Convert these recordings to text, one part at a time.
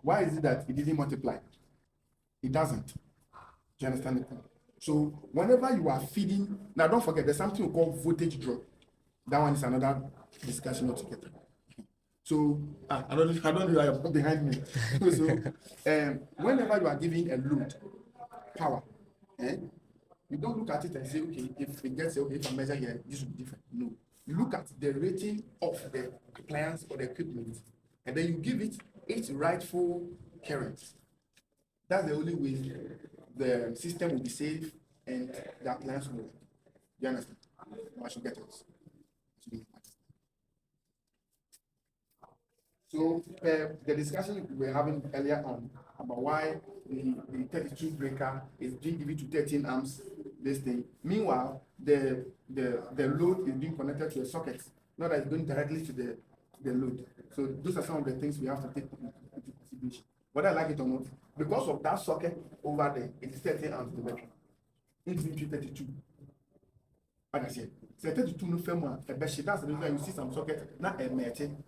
Why is it that it didn't multiply? It doesn't. Do you understand it? So whenever you are feeding, now don't forget there's something called voltage drop. That one is another discussion altogether. So I don't know you are behind me. So whenever you are giving a load power, you don't look at it and say, okay, if it gets okay, if I measure here, this will be different. No, you look at the rating of the appliance or the equipment, and then you give it its rightful current. That's the only way the system will be safe and the appliance will work. You understand? I should get it. So the discussion we were having earlier on about why the 32 breaker is being given to 13 amps, this thing. Meanwhile, the load is being connected to a socket, not that it's going directly to the load. So those are some of the things we have to take into consideration. Whether I like it or not, because of that socket over there, it is 13 amps the battery. It's between 32. Like I said, 32 no firm a battery. That's the reason you see some socket not a metal.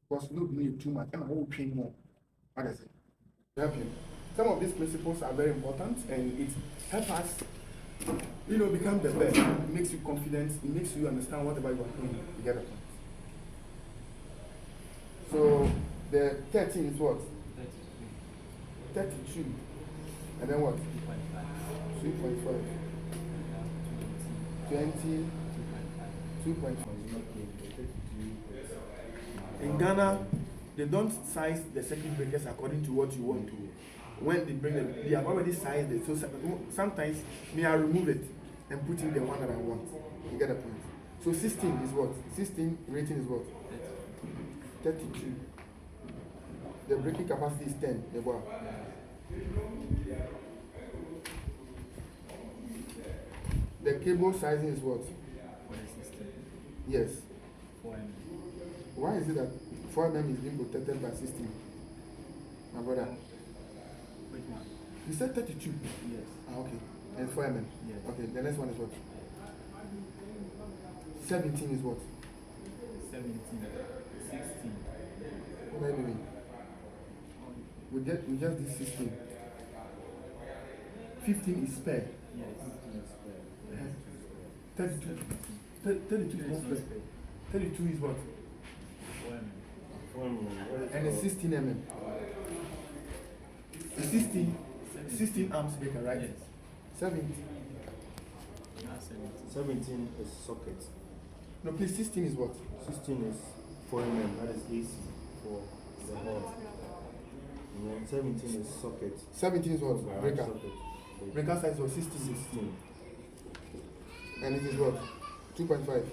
Because load need too much and I won't train more. Like I said, help you. Some of these principles are very important and it helps us, become the best. It makes you confident, it makes you understand whatever you are doing together. So the 13 is what? 32. And then what? 3.5. 20. 2.5. In Ghana, they don't size the circuit breakers according to what you want to. When they bring them, they have already sized it. So sometimes I remove it and put in the one that I want. You get the point. So 16 is what? 16 rating is what? 32. The breaking capacity is 10. The bar. The cable sizing is what? Yes. 4 mm. Why is it that 4 mm is being protected by 16? My brother. Which one? You said 32? Yes. Okay. And 4 mm? Yes. Okay, the next one is what? 17 is what? 17. 16. What are you doing? We just did 16. 15 is spare. Yes, 15 is spare. 32. 32 is not spare. 32 is what? 4 mm. And it's 16 mm. It's 16 amps breaker, right? Yes. 17. 17 is socket. No, please, 16 is what? 16 is 4 mm, that is AC for the hall. And then 17 is socket. 17 is what? Breaker. Socket. Breaker size was 16. 16. And it is what? 2.5.